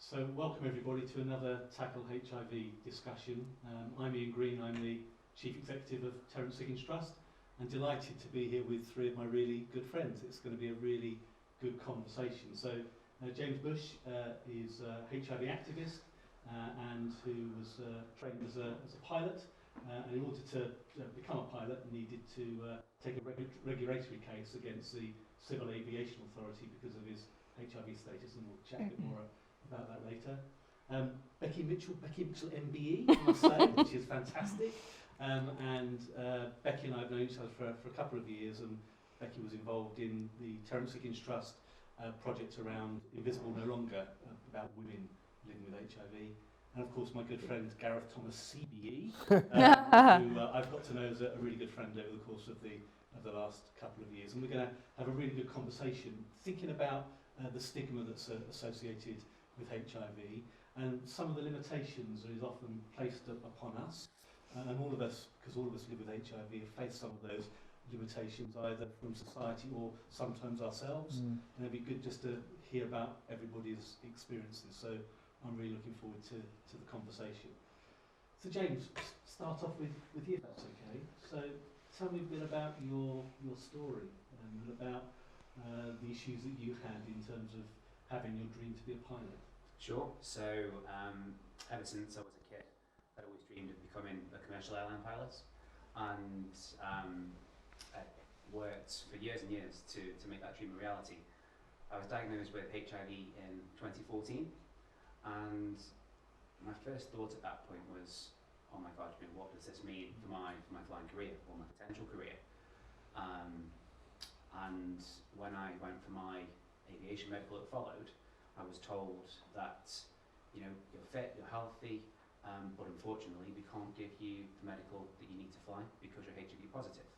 So welcome everybody to another Tackle HIV discussion. I'm Ian Green, I'm the Chief Executive of Terrence Higgins Trust, and delighted to be here with three of my really good friends. It's going to be a really good conversation. So James Bushe is a HIV activist and who was trained as a pilot, and in order to become a pilot needed to take a regulatory case against the Civil Aviation Authority because of his HIV status, and we'll chat a bit more about that later. Becky Mitchell MBE, I must say, which is fantastic. Becky and I have known each other for a couple of years, and Becky was involved in the Terrence Higgins Trust project around Invisible No Longer, about women living with HIV. And of course my good friend Gareth Thomas CBE, who I've got to know as a really good friend over the course of the last couple of years. And we're going to have a really good conversation thinking about the stigma that's associated with HIV and some of the limitations that is often placed upon us. And all of us, because all of us live with HIV, have faced some of those limitations either from society or sometimes ourselves. And it'd be good just to hear about everybody's experiences. So I'm really looking forward to the conversation. So James, start off with you if that's okay. So tell me a bit about your story and about the issues that you had in terms of having your dream to be a pilot. Sure. So ever since I was a kid, I'd always dreamed of becoming a commercial airline pilot, and I worked for years and years to make that dream a reality. I was diagnosed with HIV in 2014, and my first thought at that point was, oh my God, what does this mean for my flying career or my potential career? And when I went for my aviation medical that followed, I was told that you're fit, you're healthy, but unfortunately we can't give you the medical that you need to fly because you're HIV positive.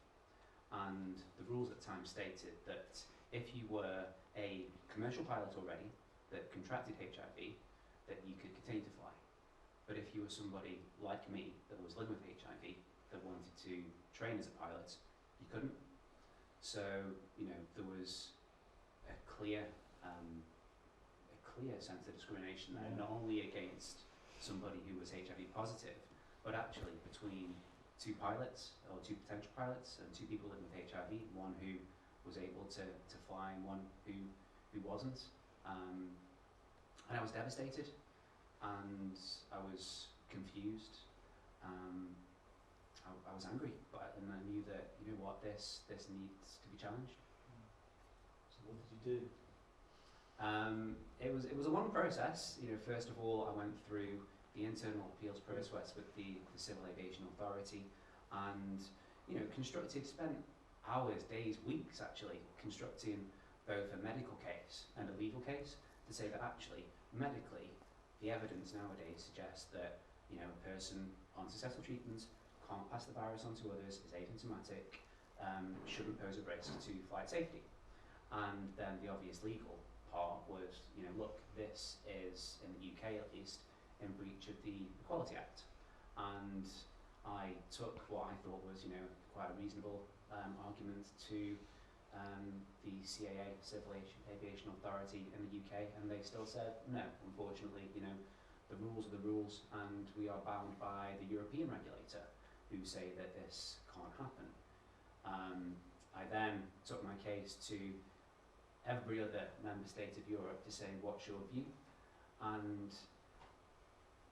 And the rules at the time stated that if you were a commercial pilot already that contracted HIV, that you could continue to fly. But if you were somebody like me that was living with HIV that wanted to train as a pilot, you couldn't. So there was a clear sense of discrimination there, not only against somebody who was HIV positive, but actually between two pilots or two potential pilots and two people living with HIV, one who was able to fly and one who wasn't. And I was devastated, and I was confused. I was angry, and I knew that this needs to be challenged. So what did you do? It was a long process. First of all, I went through the internal appeals process with the Civil Aviation Authority, and spent hours, days, weeks actually constructing both a medical case and a legal case to say that actually medically the evidence nowadays suggests that a person on successful treatments can't pass the virus on to others, is asymptomatic, shouldn't pose a risk to flight safety. And then the obvious legal part was, look, this is, in the UK at least, in breach of the Equality Act. And I took what I thought was, quite a reasonable argument to the CAA, Civil Aviation Authority in the UK, and they still said, no, unfortunately, the rules are the rules, and we are bound by the European regulator, who say that this can't happen. I then took my case to every other member state of Europe to say, what's your view? And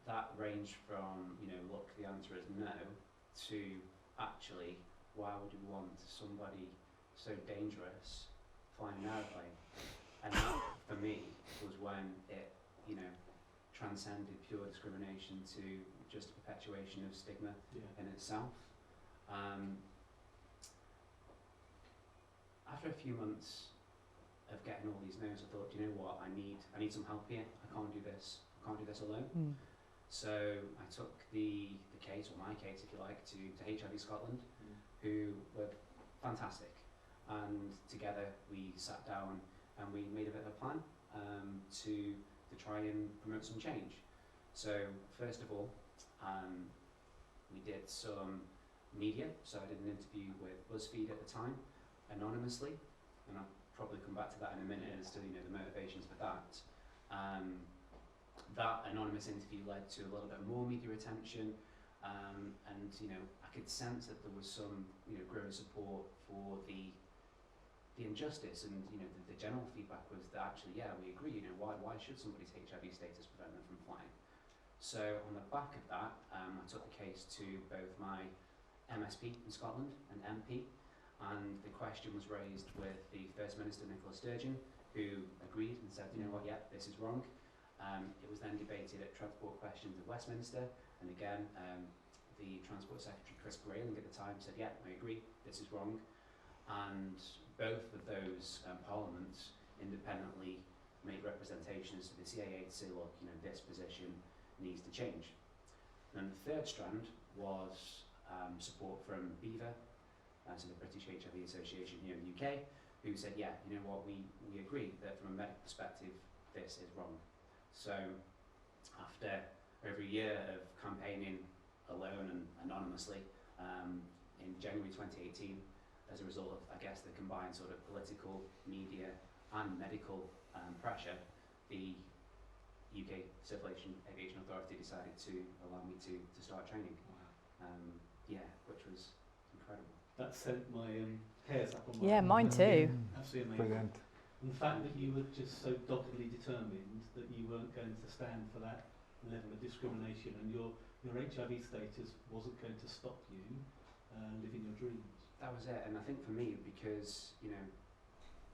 that ranged from, look, the answer is no, to actually, why would you want somebody so dangerous flying an airplane? And that, for me, was when it, transcended pure discrimination to just a perpetuation of stigma in itself. After a few months of getting all these no's, I thought, you know what, I need some help here. I can't do this alone. So I took the case, or my case if you like, to HIV Scotland, who were fantastic. And together we sat down and we made a bit of a plan to try and promote some change. So first of all, we did some media. So I did an interview with BuzzFeed at the time, anonymously, and I'll probably come back to that in a minute as to the motivations for that. this interview led to a little bit more media attention, and you know, I could sense that there was some, you know, growing support for the injustice, and you know, the general feedback was that actually, yeah, we agree. You know, why should somebody's HIV status prevent them from flying? So on the back of that, I took the case to both my MSP in Scotland and MP, and the question was raised with the First Minister Nicola Sturgeon, who agreed and said, you know what, yeah, this is wrong. It was then debated at Transport Questions at Westminster, and again, the Transport Secretary Chris Grayling at the time said, yeah, I agree, this is wrong. And both of those parliaments independently made representations to the CAA to say, look, you know, this position needs to change. And the third strand was support from BEVA, so the British HIV Association here in the UK, who said, yeah, you know what, we agree that from a medical perspective, this is wrong. So after over a year of campaigning alone and anonymously, in January 2018, as a result of, I guess, the combined sort of political, media and medical pressure, the UK Civil Aviation Authority decided to allow me to start training. Wow. Yeah, which was incredible. That sent my hairs up on my... Yeah, mine too. Absolutely amazing. Brilliant. And the fact that you were just so doggedly determined that you weren't going to stand for that level of discrimination, and your HIV status wasn't going to stop you living your dreams. That was it, and I think for me, because, you know,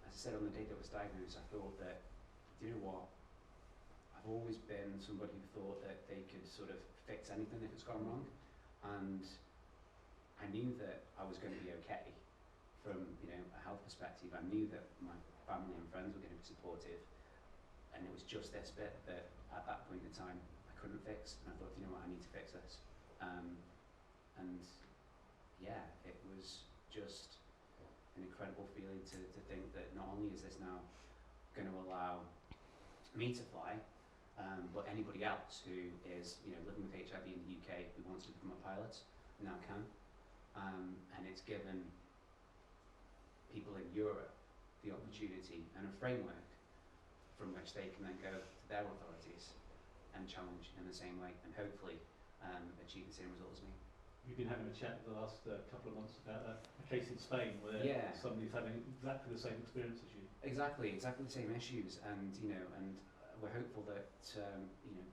as I said on the day that I was diagnosed, I thought that, you know what, I've always been somebody who thought that they could sort of fix anything if it's gone wrong, and I knew that I was going to be okay from, you know, a health perspective. I knew that my family and friends were going to be supportive, and it was just this bit that at that point in time I couldn't fix, and I thought, you know what, I need to fix this. And yeah, it was just an incredible feeling to think that not only is this now going to allow me to fly, but anybody else who is, you know, living with HIV in the UK who wants to become a pilot now can. And it's given people in Europe the opportunity and a framework from which they can then go to their authorities and challenge in the same way, and hopefully achieve the same result as me. We've been having a chat the last couple of months about a case in Spain where somebody's having exactly the same experience as you. Exactly the same issues, and you know, and we're hopeful that you know,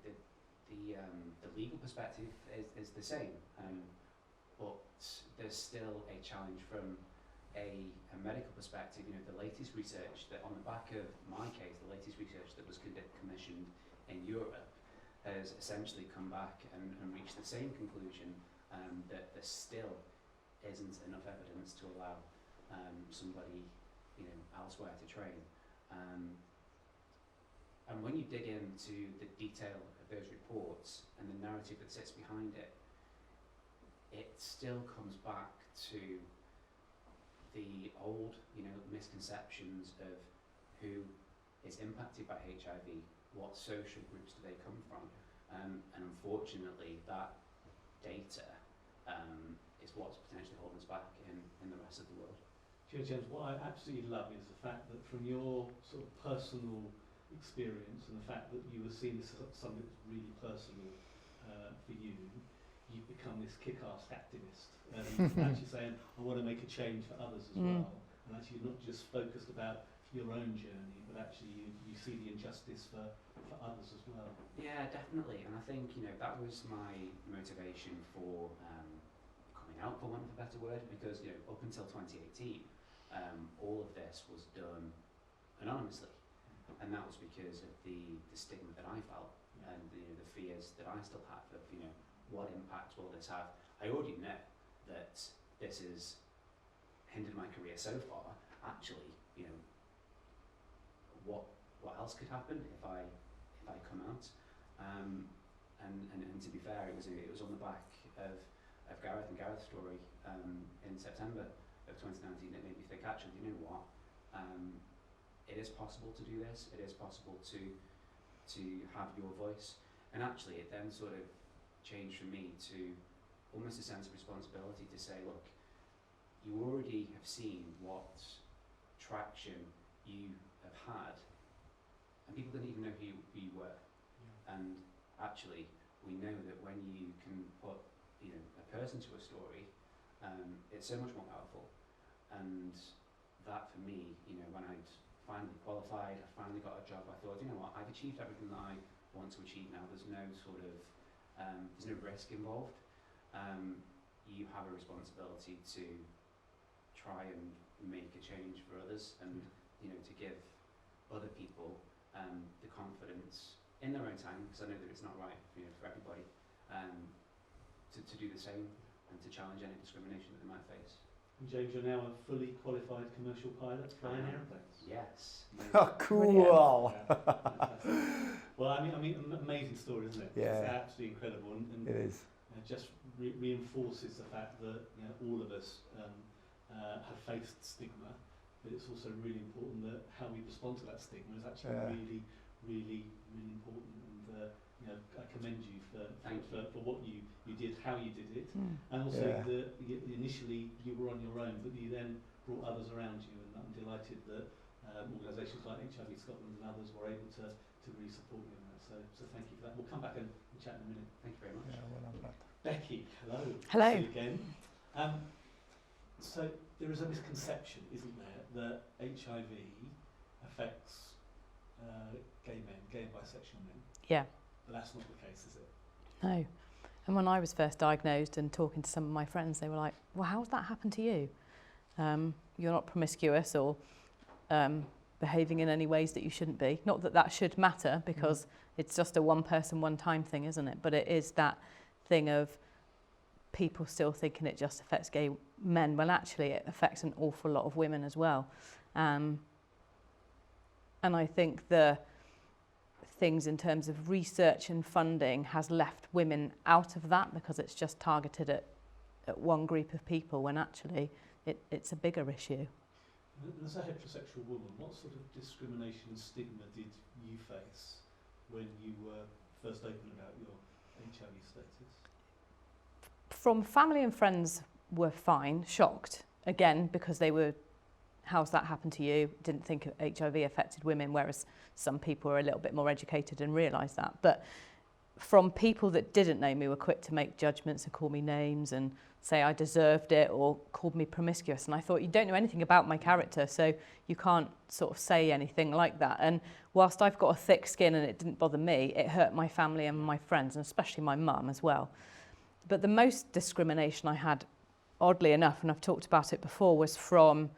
the legal perspective is the same, but there's still a challenge from a medical perspective. You know, the latest research that on the back of my case, the latest research that was commissioned in Europe has essentially come back and reached the same conclusion, that there still isn't enough evidence to allow somebody, you know, elsewhere to train. And when you dig into the detail of those reports and the narrative that sits behind it, it still comes back to the old, you know, misconceptions of who is impacted by HIV, what social groups do they come from, and unfortunately that data is what's potentially holding us back in the rest of the world. James, what I absolutely love is the fact that from your sort of personal experience and the fact that you were seeing this as something that's really personal for you, you've become this kick-ass activist, actually saying, I want to make a change for others as well, and actually not just focused about your own journey, but actually you see the injustice for others as well. Yeah, definitely, and I think, you know, that was my motivation for coming out, for want of a better word, because, you know, up until 2018, all of this was done anonymously, and that was because of the stigma that I felt, and the fears that I still have of, you know, what impact will this have. I already know that this has hindered my career so far. Actually, you know, what else could happen if I come out? And to be fair, it was on the back of Gareth and Gareth's story in September of 2019 that made me think, actually, you know what? It is possible to do this. It is possible to have your voice. And actually, it then sort of changed for me to almost a sense of responsibility to say, look, you already have seen what traction you have had, and people didn't even know who you were. And actually we know that when you can put, you know, a person to a story, it's so much more powerful. And that for me, you know, when I'd finally qualified, I finally got a job, I thought, you know what, I've achieved everything that I want to achieve now. There's no sort of, there's no risk involved. You have a responsibility to try and make a change for others, and you know, to give other people the confidence in their own time, because I know that it's not right, you know, for everybody, to do the same and to challenge any discrimination that they might face. And James, you're now a fully qualified commercial pilot flying aeroplanes. Yes. Oh, cool. Well, I mean, amazing story, isn't it? Yeah. It's absolutely incredible, and It is. just reinforces the fact that, you know, all of us have faced stigma, but it's also really important that how we respond to that stigma is actually really important. And you know, I commend you for what you did, how you did it, and also that initially you were on your own, but you then brought others around you, and I'm delighted that organisations like HIV Scotland and others were able to really support you in that. So thank you for that. We'll come back and chat in a minute. Thank you very much. Yeah, well done. Becky, hello. Hello. See you again. So there is a misconception, isn't there, that HIV affects gay men, gay and bisexual men. Yeah. But that's not the case, is it? No. And when I was first diagnosed and talking to some of my friends, they were like, well, how's that happened to you? You're not promiscuous or behaving in any ways that you shouldn't be. Not that that should matter, because it's just a one person, one time thing, isn't it? But it is that thing of people still thinking it just affects gay men. Well, actually, it affects an awful lot of women as well. And I think the things in terms of research and funding has left women out of that, because it's just targeted at one group of people, when actually it's a bigger issue. As a heterosexual woman, what sort of discrimination and stigma did you face when you were first open about your HIV status? From family and friends were fine, shocked, again, because they were, how's that happened to you? Didn't think HIV affected women, whereas some people are a little bit more educated and realise that. But from people that didn't know me were quick to make judgments and call me names and say I deserved it, or called me promiscuous. And I thought, you don't know anything about my character, so you can't sort of say anything like that. And whilst I've got a thick skin and it didn't bother me, it hurt my family and my friends, and especially my mum as well. But the most discrimination I had, oddly enough, and I've talked about it before, was from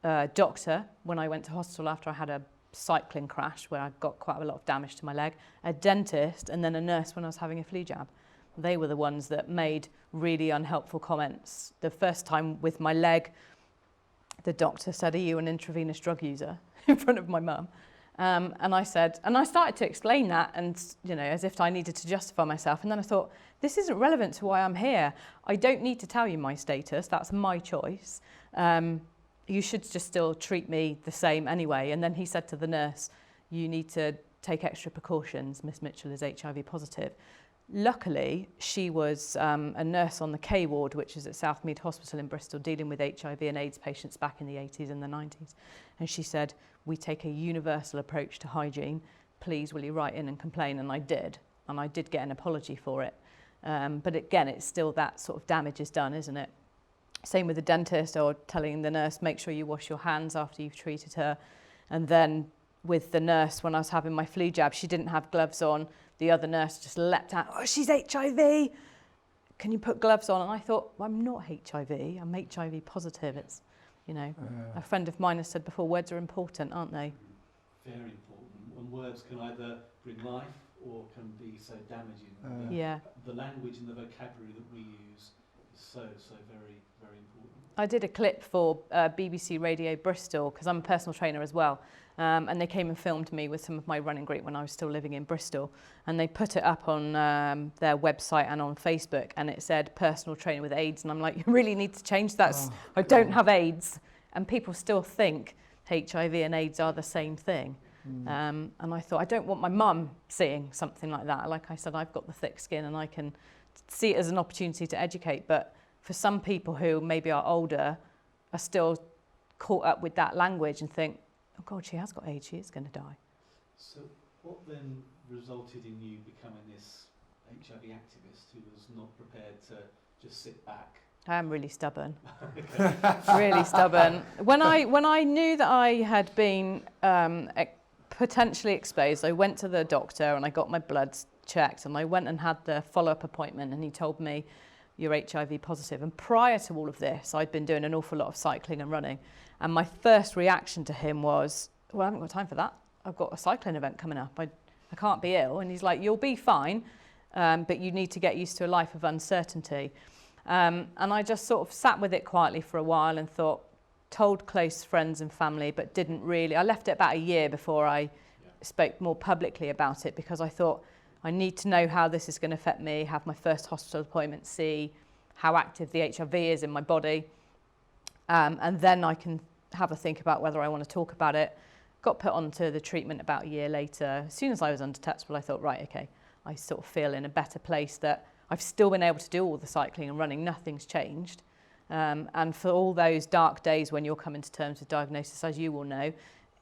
a doctor when I went to hospital after I had a cycling crash where I got quite a lot of damage to my leg, a dentist, and then a nurse when I was having a flu jab. They were the ones that made really unhelpful comments. The first time with my leg, the doctor said, "Are you an intravenous drug user?" in front of my mum. And I said, and I started to explain that, and you know, as if I needed to justify myself. And then I thought, this isn't relevant to why I'm here. I don't need to tell you my status. That's my choice. You should just still treat me the same anyway. And then he said to the nurse, you need to take extra precautions. Miss Mitchell is HIV positive. Luckily, she was a nurse on the K ward, which is at Southmead Hospital in Bristol, dealing with HIV and AIDS patients back in the 80s and the 90s. And she said, we take a universal approach to hygiene. Please, will you write in and complain? And I did. And I did get an apology for it. But again, it's still that sort of damage is done, isn't it? Same with the dentist, or telling the nurse, make sure you wash your hands after you've treated her. And then with the nurse, when I was having my flu jab, she didn't have gloves on. The other nurse just leapt out, oh, she's HIV. Can you put gloves on? And I thought, well, I'm not HIV. I'm HIV positive. It's, you know, a friend of mine has said before, words are important, aren't they? Very important. And words can either bring life or can be so damaging. Yeah. The language and the vocabulary that we use is so very, very important. I did a clip for BBC Radio Bristol, because I'm a personal trainer as well. And they came and filmed me with some of my running group when I was still living in Bristol. And they put it up on their website and on Facebook, and it said personal trainer with AIDS. And I'm like, you really need to change that. I don't have AIDS. And people still think HIV and AIDS are the same thing. And I thought, I don't want my mum seeing something like that. Like I said, I've got the thick skin and I can see it as an opportunity to educate. But for some people who maybe are older, are still caught up with that language and think, oh God, she has got AIDS, she is going to die. So what then resulted in you becoming this HIV activist who was not prepared to just sit back? I am really stubborn. Okay. Really stubborn. When I knew that I had been potentially exposed, I went to the doctor and I got my bloods checked, and I went and had the follow-up appointment, and he told me you're HIV positive. And prior to all of this, I'd been doing an awful lot of cycling and running, and my first reaction to him was, well, I haven't got time for that. I've got a cycling event coming up. I can't be ill. And he's like, you'll be fine, but you need to get used to a life of uncertainty. And I just sort of sat with it quietly for a while and thought, told close friends and family, but didn't really. I left it about a year before I spoke more publicly about it, because I thought, I need to know how this is going to affect me, have my first hospital appointment, see how active the HIV is in my body, and then I can have a think about whether I want to talk about it. Got put onto the treatment about a year later. As soon as I was undetectable, I thought, right, okay, I sort of feel in a better place that I've still been able to do all the cycling and running, nothing's changed. And for all those dark days when you're coming to terms with diagnosis, as you will know,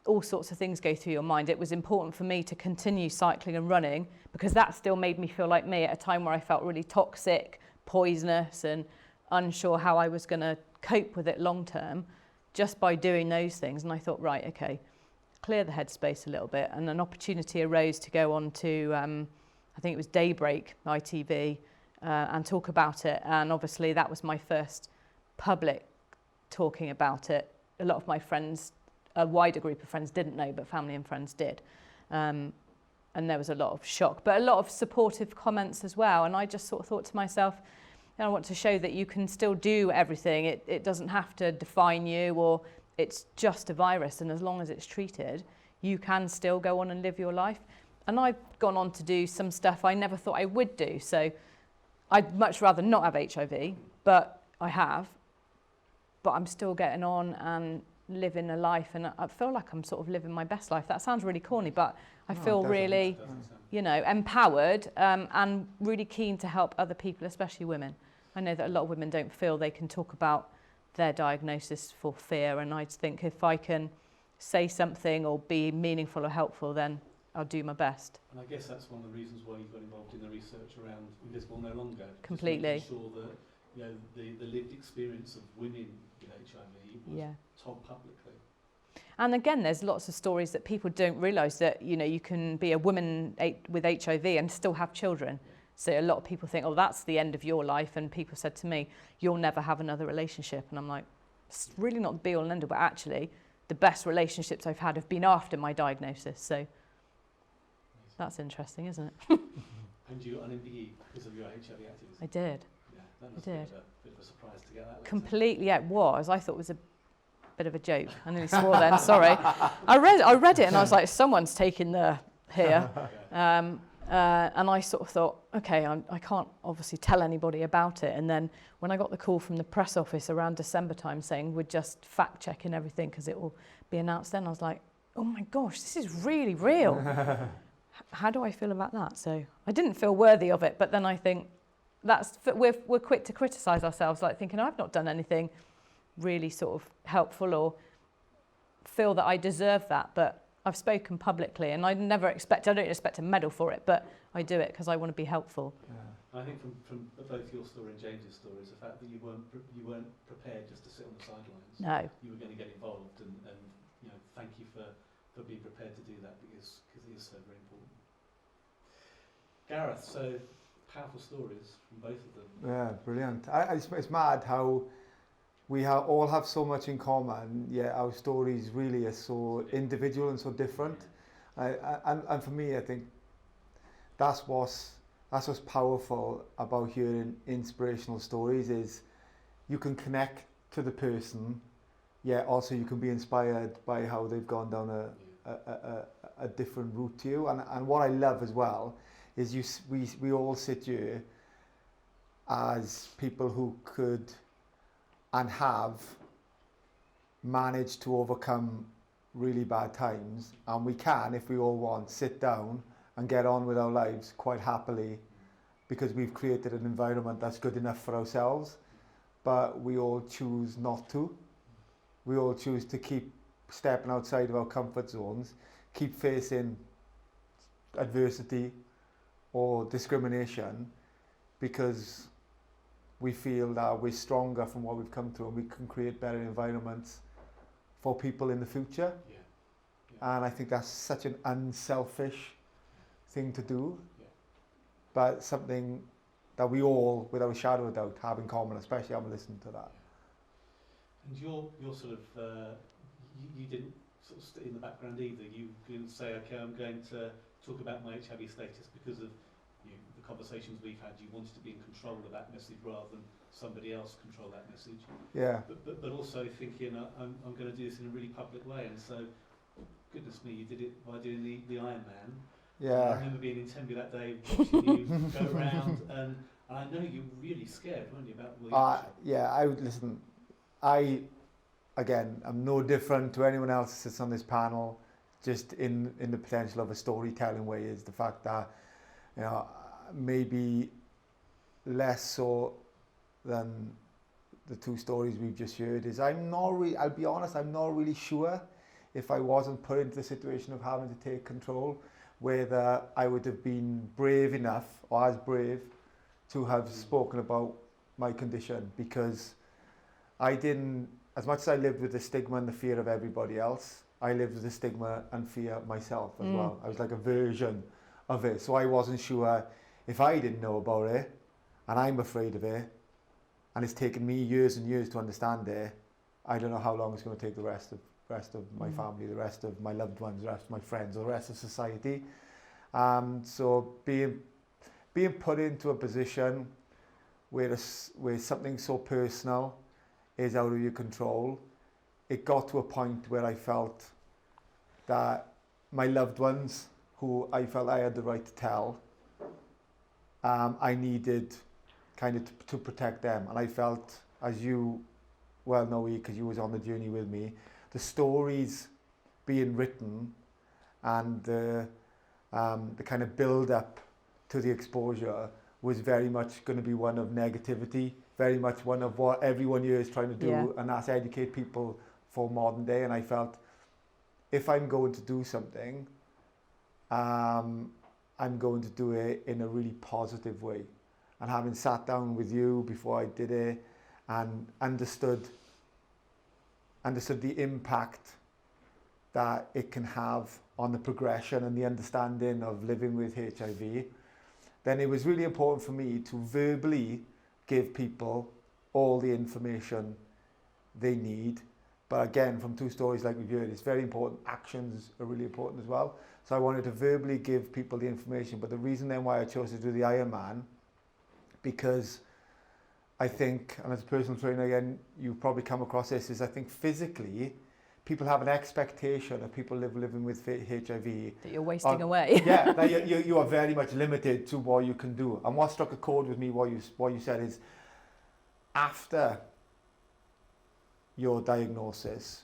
all sorts of things go through your mind. It was important for me to continue cycling and running, because that still made me feel like me at a time where I felt really toxic, poisonous, and unsure how I was going to cope with it long term, just by doing those things. And I thought, right, okay, clear the headspace a little bit. And an opportunity arose to go on to, I think it was Daybreak, ITV, and talk about it. And obviously that was my first public talking about it. A lot of my friends, a wider group of friends didn't know, but family and friends did. And there was a lot of shock, but a lot of supportive comments as well. And I just sort of thought to myself, I want to show that you can still do everything. It doesn't have to define you, or it's just a virus. And as long as it's treated, you can still go on and live your life. And I've gone on to do some stuff I never thought I would do. So I'd much rather not have HIV, but I have. But I'm still getting on and living a life, and I feel like I'm sort of living my best life. That sounds really corny, but I feel really, empowered, and really keen to help other people, especially women. I know that a lot of women don't feel they can talk about their diagnosis for fear, and I think if I can say something or be meaningful or helpful, then I'll do my best. And I guess that's one of the reasons why you got involved in the research around Invisible No Longer. Completely. Just making sure that the lived experience of women with HIV was told publicly. And again, there's lots of stories that people don't realise that, you can be a woman with HIV and still have children. Yeah. So a lot of people think, oh, that's the end of your life. And people said to me, you'll never have another relationship. And I'm like, it's really not the be all and end all, but actually the best relationships I've had have been after my diagnosis. So that's interesting, isn't it? And you got an MBE because of your HIV activism? I did. Yeah, that must be a bit of a surprise to get that. Completely, yeah, it was. I thought it was a bit of a joke. I nearly swore then, sorry. I read it and I was like, someone's taking the here. And I sort of thought, okay, I can't obviously tell anybody about it. And then when I got the call from the press office around December time saying we're just fact checking everything because it will be announced then, I was like, oh my gosh, this is really real. How do I feel about that? So I didn't feel worthy of it, but then I think we're quick to criticise ourselves, like thinking, I've not done anything really sort of helpful or feel that I deserve that, but I've spoken publicly and I don't expect a medal for it, but I do it because I want to be helpful. Yeah. I think from both your story and James's story is the fact that you weren't prepared just to sit on the sidelines. No. You were going to get involved, and thank you for being prepared to do that because it is so very important. Gareth, so powerful stories from both of them. Yeah, brilliant. It's mad how we all have so much in common, yet our stories really are so individual and so different. And for me, I think that's what's powerful about hearing inspirational stories is you can connect to the person, yet also you can be inspired by how they've gone down a different route to you. And what I love as well is we all sit here as people who could and have managed to overcome really bad times, and we can, if we all want, sit down and get on with our lives quite happily because we've created an environment that's good enough for ourselves, but we all choose not to. We all choose to keep stepping outside of our comfort zones, keep facing adversity or discrimination, because we feel that we're stronger from what we've come through and we can create better environments for people in the future. Yeah. Yeah. And I think that's such an unselfish thing to do, Yeah. but something that we all, without a shadow of a doubt, have in common, especially I'm listening to that. And you're sort of, you didn't sort of stay in the background either. You didn't say, okay, I'm going to talk about my HIV status because of the conversations we've had. You wanted to be in control of that message rather than somebody else control that message. Yeah. But also thinking, I'm going to do this in a really public way. And so, goodness me, you did it by doing the Ironman. Yeah. I remember being in Tenby that day, watching you go around, and I know you were really scared, weren't you, about the action? Yeah, I would listen. Again, I'm no different to anyone else that sits on this panel, just in the potential of a storytelling way, is the fact that, you know, maybe less so than the two stories we've just heard, is I'll be honest, I'm not really sure if I wasn't put into the situation of having to take control, whether I would have been brave enough, or as brave, to have spoken about my condition, because I didn't, as much as I lived with the stigma and the fear of everybody else, I lived with the stigma and fear myself as well. I was like a version of it. So I wasn't sure if I didn't know about it, and I'm afraid of it, and it's taken me years and years to understand it, I don't know how long it's going to take the rest of my family, the rest of my loved ones, the rest of my friends, or the rest of society. So being put into a position where something so personal is out of your control, it got to a point where I felt that my loved ones, who I felt I had the right to tell, I needed kind of to protect them. And I felt, as you well know, because you was on the journey with me, the stories being written and the kind of build up to the exposure was very much going to be one of negativity, very much one of what everyone here is trying to do, and that's educate people for modern day. And I felt, if I'm going to do something, I'm going to do it in a really positive way. And having sat down with you before I did it and understood the impact that it can have on the progression and the understanding of living with HIV, then it was really important for me to verbally give people all the information they need. But again, from two stories like we've heard, it's very important. Actions are really important as well. So I wanted to verbally give people the information. But the reason then why I chose to do the Ironman, because I think, and as a personal trainer, again, you've probably come across this, is I think physically, people have an expectation of people living with HIV. That you're wasting away. Yeah, that you are very much limited to what you can do. And what struck a chord with me, what you said is, after your diagnosis,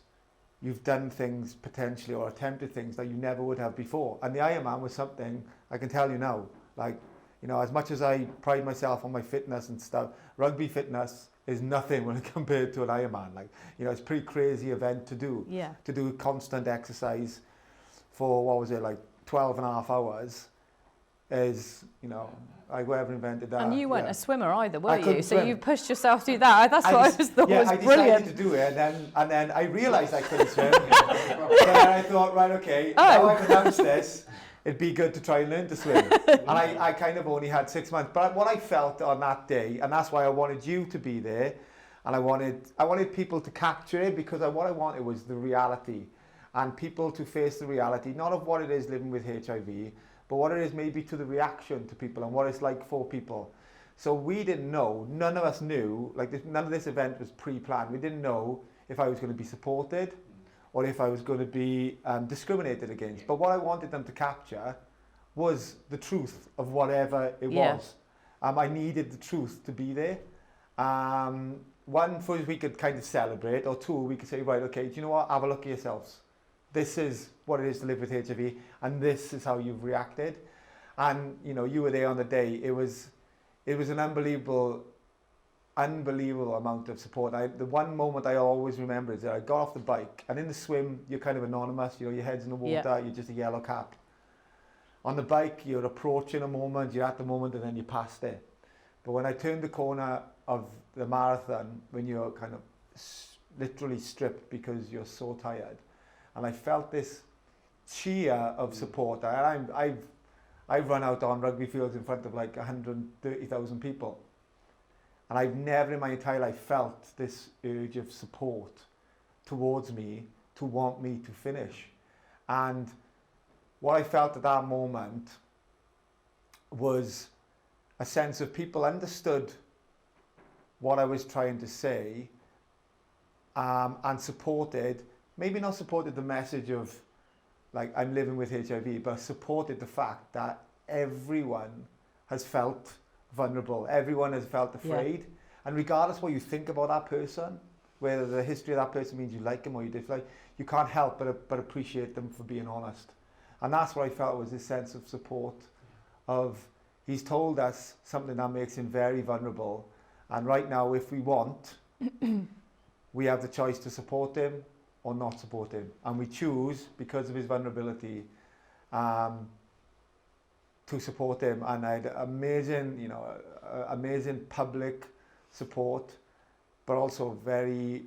you've done things potentially or attempted things that you never would have before. And the Ironman was something, I can tell you now, like, you know, as much as I pride myself on my fitness and stuff, rugby fitness is nothing when compared to an Ironman. Like, you know, it's a pretty crazy event to do. Yeah. To do constant exercise for, what was it, like 12 and a half hours is, you know, like whoever invented that. And you weren't a swimmer either, were you? So swim. you pushed yourself to do that. That's what I was thought was I brilliant. decided to do it, and then I realised I couldn't swim. So then I thought, right, okay, now I've announced this, it'd be good to try and learn to swim. And I kind of only had 6 months. But what I felt on that day, and that's why I wanted you to be there, and I wanted people to capture it, because what I wanted was the reality, and people to face the reality, not of what it is living with HIV, but what it is maybe to the reaction to people and what it's like for people. So we didn't know, none of us knew, like none of this event was pre-planned. We didn't know if I was going to be supported or if I was going to be discriminated against. But what I wanted them to capture was the truth of whatever it was. I needed the truth to be there. One, first we could kind of celebrate, or two, we could say, right, okay, do you know what, have a look at yourselves. This is what it is to live with HIV, and this is how you've reacted. And, you know, you were there on the day. It was an unbelievable amount of support. The one moment I always remember is that I got off the bike, and in the swim, you're kind of anonymous, you know, your head's in the water, you're just a yellow cap. On the bike, you're approaching a moment, you're at the moment, and then you passed it. But when I turned the corner of the marathon, when you're kind of literally stripped because you're so tired, and I felt this cheer of support. I've run out on rugby fields in front of like 130,000 people, and I've never in my entire life felt this urge of support towards me to want me to finish. And what I felt at that moment was a sense of people understood what I was trying to say, and supported, maybe not supported the message of like I'm living with HIV, but supported the fact that everyone has felt vulnerable, everyone has felt afraid. Yeah. And regardless what you think about that person, whether the history of that person means you like him or you dislike, you can't help but appreciate them for being honest. And that's what I felt was this sense of support of, he's told us something that makes him very vulnerable. And right now, if we want, we have the choice to support him or not support him. And we choose, because of his vulnerability, to support him. And I had amazing, amazing public support, but also very,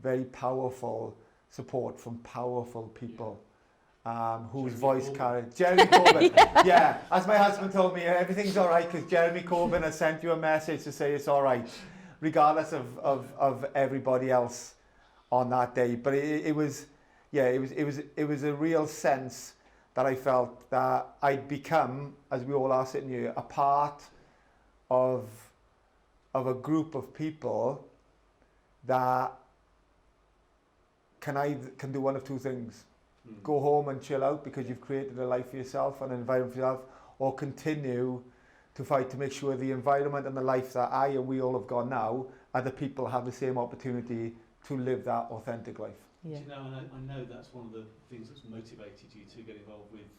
very powerful support from powerful people. Whose voice carried Jeremy Corbyn. Yeah, as my husband told me, everything's all right because Jeremy Corbyn has sent you a message to say it's all right, regardless of everybody else on that day. But it was a real sense that I felt that I'd become, as we all are sitting here, a part of a group of people that can do one of two things. Go home and chill out because you've created a life for yourself and an environment for yourself, or continue to fight to make sure the environment and the life that I and we all have got now, other people have the same opportunity to live that authentic life. Yeah. Do you know, and I know that's one of the things that's motivated you to get involved with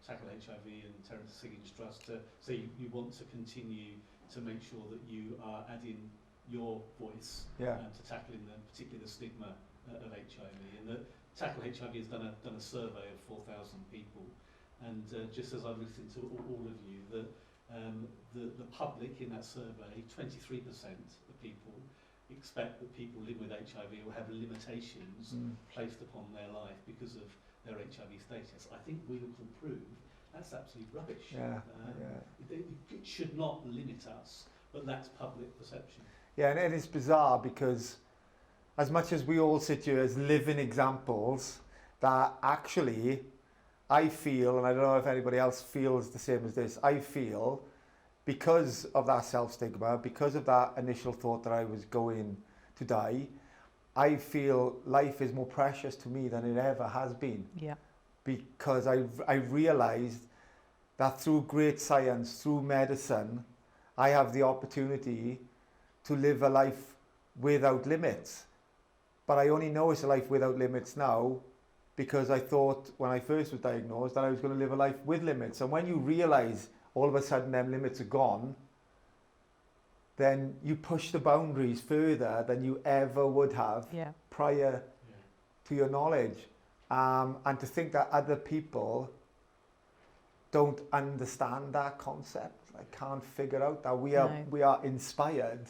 Tackle HIV and Terrence Higgins Trust. So you want to continue to make sure that you are adding your voice to tackling particularly the stigma of HIV, and that Tackle HIV has done a survey of 4,000 people, and just as I've listened to all of you, the public in that survey, 23% of people expect that people living with HIV will have limitations placed upon their life because of their HIV status. I think we can prove that's absolute rubbish. It should not limit us, but that's public perception. Yeah, and it's bizarre because as much as we all sit here as living examples, that actually I feel, and I don't know if anybody else feels the same as this, I feel because of that self-stigma, because of that initial thought that I was going to die, I feel life is more precious to me than it ever has been. Yeah. Because I realised that through great science, through medicine, I have the opportunity to live a life without limits. But I only know it's a life without limits now because I thought when I first was diagnosed that I was going to live a life with limits. And when you realise all of a sudden them limits are gone, then you push the boundaries further than you ever would have prior to your knowledge. And to think that other people don't understand that concept, I can't figure out that we are inspired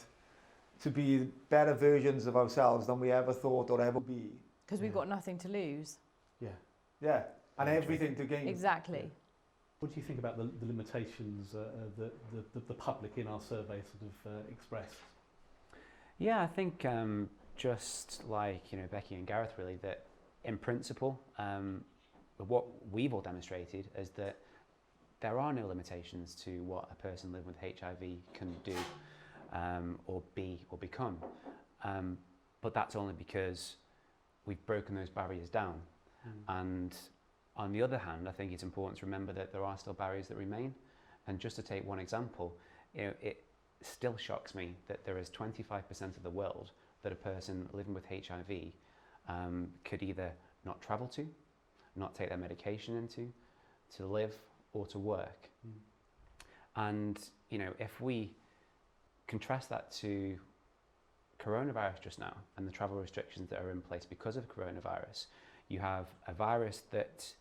to be better versions of ourselves than we ever thought or ever be. Because we've got nothing to lose. Yeah, and everything to gain. Exactly. Yeah. What do you think about the limitations that the public in our survey sort of expressed? Yeah, I think just like Becky and Gareth, really, that in principle, what we've all demonstrated is that there are no limitations to what a person living with HIV can do. Or be or become, but that's only because we've broken those barriers down. And on the other hand, I think it's important to remember that there are still barriers that remain. And just to take one example, it still shocks me that there is 25% of the world that a person living with HIV could either not travel to, not take their medication into, to live or to work. And if we contrast that to coronavirus just now and the travel restrictions that are in place because of coronavirus, you have a virus that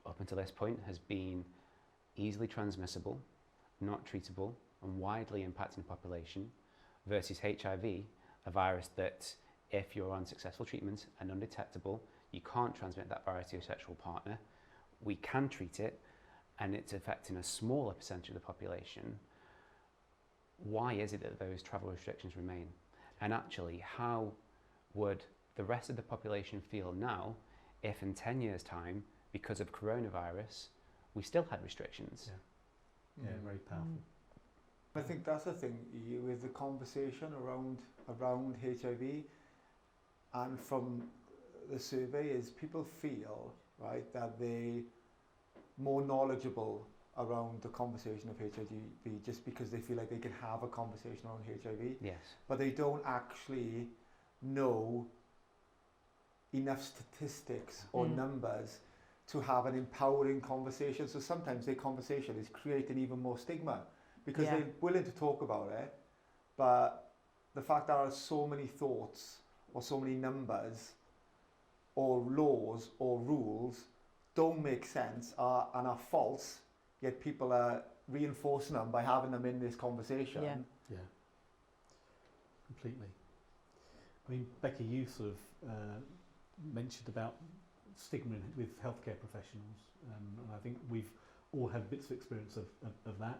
up until this point has been easily transmissible, not treatable, and widely impacting the population, versus HIV, a virus that, if you're on successful treatment and undetectable, you can't transmit that virus to your sexual partner. We can treat it, and it's affecting a smaller percentage of the population. Why is it that those travel restrictions remain? And actually, how would the rest of the population feel now if in 10 years' time, because of coronavirus, we still had restrictions? Yeah, very powerful. I think that's the thing with the conversation around HIV, and from the survey is people feel, right, that they're more knowledgeable around the conversation of HIV just because they feel like they can have a conversation around HIV. Yes. But they don't actually know enough statistics or numbers to have an empowering conversation. So sometimes their conversation is creating even more stigma because they're willing to talk about it, but the fact that there are so many thoughts or so many numbers or laws or rules don't make sense and are false, yet people are reinforcing them by having them in this conversation. Yeah, completely. I mean, Becky, you sort of mentioned about stigma with healthcare professionals, and I think we've all had bits of experience of that.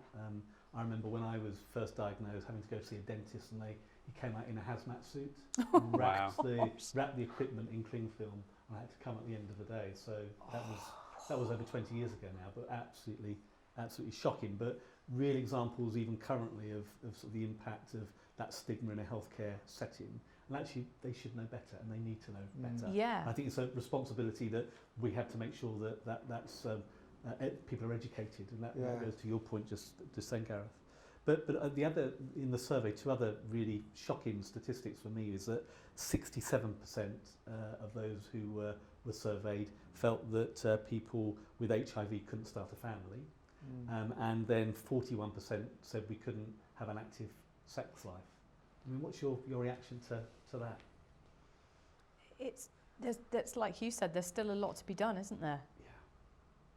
I remember when I was first diagnosed having to go see a dentist, and he came out in a hazmat suit, and wrapped the equipment in cling film, and I had to come at the end of the day. So that was over 20 years ago now, but absolutely shocking. But real examples even currently of sort of the impact of that stigma in a healthcare setting. And actually, they should know better, and they need to know better. Yeah. I think it's a responsibility that we have to make sure that's people are educated, and that goes to your point just then, Gareth. But the other in the survey, two other really shocking statistics for me is that 67% of those who were surveyed felt that people with HIV couldn't start a family, and then 41% said we couldn't have an active sex life. I mean, what's your reaction to that? That's like you said, there's still a lot to be done, isn't there? Yeah.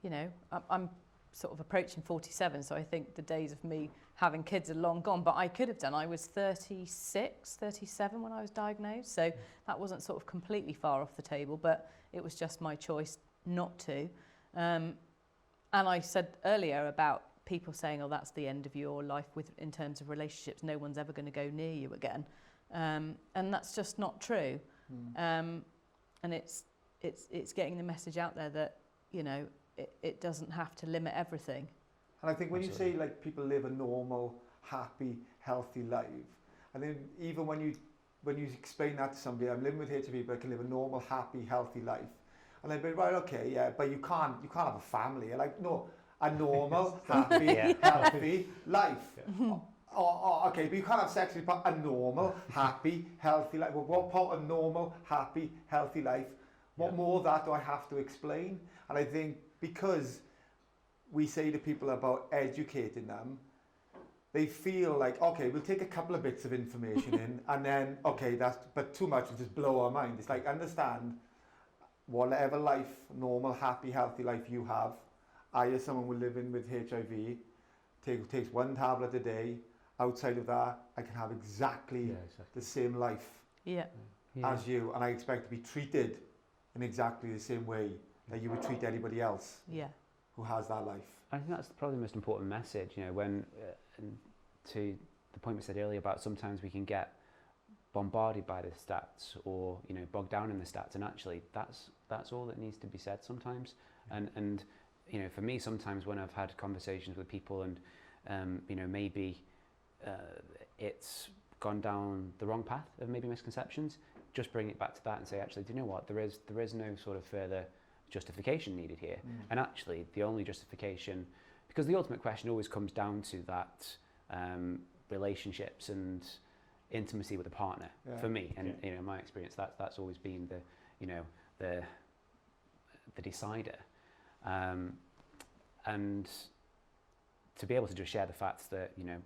You know, I'm sort of approaching 47, so I think the days of me having kids are long gone, but I could have done. I was 36, 37 when I was diagnosed, so that wasn't sort of completely far off the table, but it was just my choice not to. And I said earlier about people saying, oh, that's the end of your life in terms of relationships, no one's ever going to go near you again. And that's just not true. And it's getting the message out there that, you know, it doesn't have to limit everything. And I think when you say like people live a normal, happy, healthy life, I think even when you explain that to somebody, I'm living with HIV, but I can live a normal, happy, healthy life. And they'd be right, okay, yeah, but you can't have a family. You're like, no, a normal, happy, healthy life. Okay, but you can't have sex with a normal, happy, healthy life. Well, what part of normal, happy, healthy life? What more of that do I have to explain? And I think because we say to people about educating them, they feel like, okay, we'll take a couple of bits of information in, and then, okay, but too much will just blow our mind. It's like, understand, whatever life, normal, happy, healthy life you have, I, as someone who living with HIV, takes one tablet a day. Outside of that, I can have exactly the same life as you, and I expect to be treated in exactly the same way that you would treat anybody else who has that life. I think that's probably the most important message, you know, when, to the point we said earlier about sometimes we can get bombarded by the stats or, you know, bogged down in the stats, and actually that's all that needs to be said sometimes. And you know, for me, sometimes when I've had conversations with people and, you know, maybe it's gone down the wrong path of maybe misconceptions, just bring it back to that and say, actually, do you know what, there is no sort of further justification needed here. And actually the only justification, because the ultimate question always comes down to that relationships and intimacy with a partner, for me, and you know, in my experience, that's always been the, you know, the decider. And to be able to just share the facts that, you know,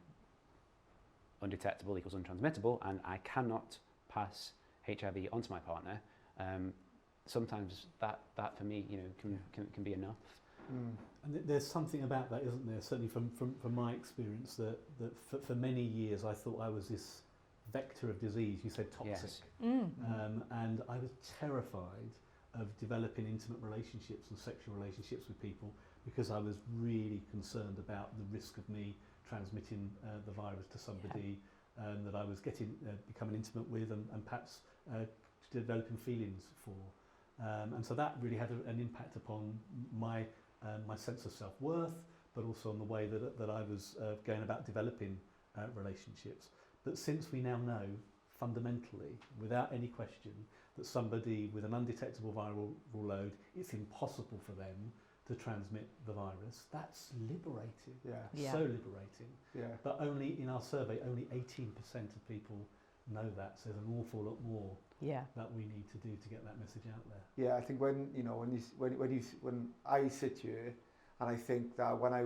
undetectable equals untransmittable, and I cannot pass HIV onto my partner, sometimes that for me, you know, can be enough. And there's something about that, isn't there? Certainly from my experience, that for many years I thought I was this vector of disease. You said toxic. Yes. And I was terrified of developing intimate relationships and sexual relationships with people because I was really concerned about the risk of me transmitting the virus to somebody that I was becoming intimate with and perhaps developing feelings for. And so that really had an impact upon my sense of self-worth, but also on the way that I was going about developing relationships. But since we now know fundamentally, without any question, that somebody with an undetectable viral load, it's impossible for them to transmit the virus, that's liberating. Yeah. So liberating. Yeah. But only in our survey, only 18% of people know that. So there's an awful lot more that we need to do to get that message out there. Yeah, I think when I sit here and I think that when I,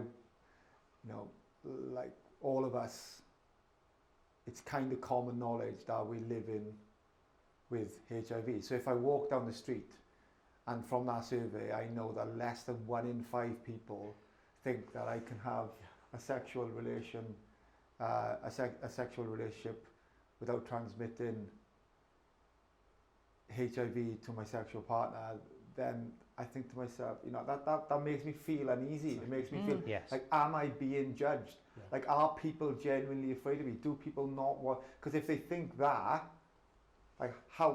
like all of us, it's kind of common knowledge that we live in with HIV. So if I walk down the street and from that survey, I know that less than 1 in 5 people think that I can have a sexual relationship without transmitting HIV to my sexual partner, then I think to myself, that makes me feel uneasy. It makes me feel like, am I being judged? Yeah. Like, are people genuinely afraid of me? Do people not want? Because if they think that, like,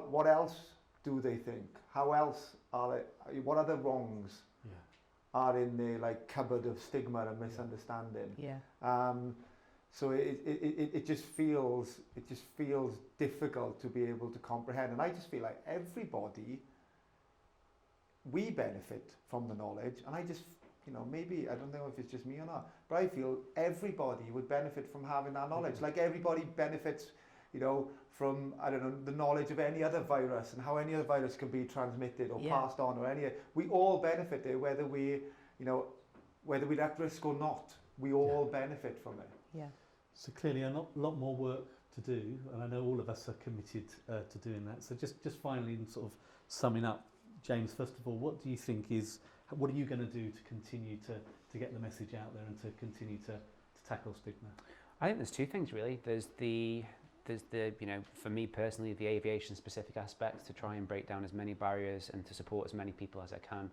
what else do they think? How else are they? What other wrongs are in the like cupboard of stigma and misunderstanding? So it just feels difficult to be able to comprehend, and I just feel like everybody, we benefit from the knowledge, and I just, maybe, I don't know if it's just me or not, but I feel everybody would benefit from having that knowledge. Like everybody benefits, from, I don't know, the knowledge of any other virus and how any other virus can be transmitted or passed on, or we all benefit there, whether we're at risk or not. We all benefit from it. Yeah. So clearly a lot more work to do, and I know all of us are committed to doing that. So just finally, in sort of summing up, James, first of all, what are you going to do to continue to get the message out there and to continue to tackle stigma? I think there's 2 things really. There's the for me personally, the aviation specific aspects, to try and break down as many barriers and to support as many people as I can,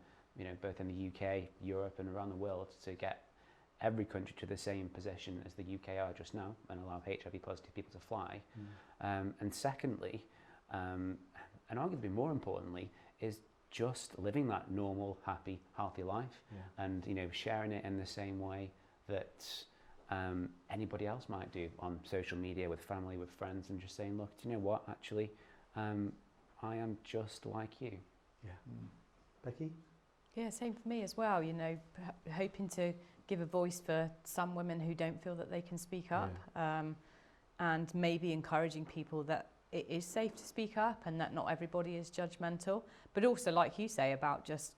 both in the UK, Europe and around the world, to get every country to the same position as the UK are just now and allow HIV positive people to fly. And secondly, and arguably more importantly, is just living that normal, happy, healthy life, and sharing it in the same way that anybody else might do on social media, with family, with friends, and just saying, look, do you know what, actually, I am just like you. Becky? Yeah, same for me as well, hoping to give a voice for some women who don't feel that they can speak up, and maybe encouraging people that it is safe to speak up and that not everybody is judgmental, but also, like you say, about just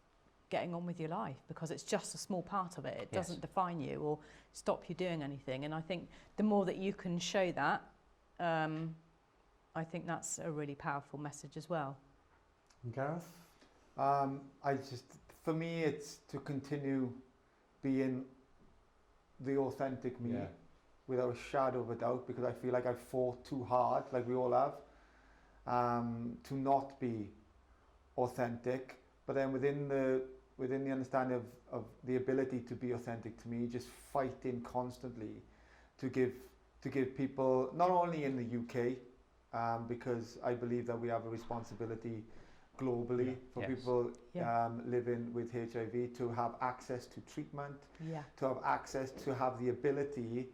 getting on with your life, because it's just a small part of it. It doesn't define you or stop you doing anything. And I think the more that you can show that, I think that's a really powerful message as well. And Gareth? For me, it's to continue being the authentic me, without a shadow of a doubt, because I feel like I've fought too hard, like we all have, to not be authentic. But then within the understanding of the ability to be authentic, to me, just fighting constantly to give people, not only in the UK, because I believe that we have a responsibility globally for people living with HIV to have access to treatment, to have access, to have the ability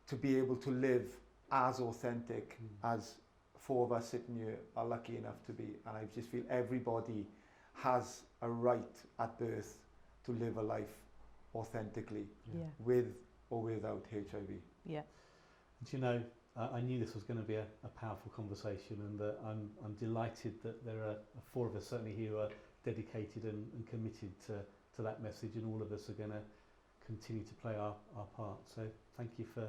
to be able to live as authentic as 4 of us sitting here are lucky enough to be. And I just feel everybody has a right at birth to live a life authentically, with or without HIV. Yeah. And I knew this was going to be a powerful conversation, and I'm delighted that there are 4 of us certainly here who are dedicated and committed to that message, and all of us are going to continue to play our part. So thank you for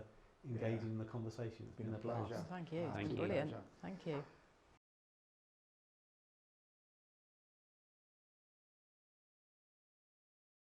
engaging in the conversation. It's been a pleasure. Thank you. Thank you. Brilliant. Thank you.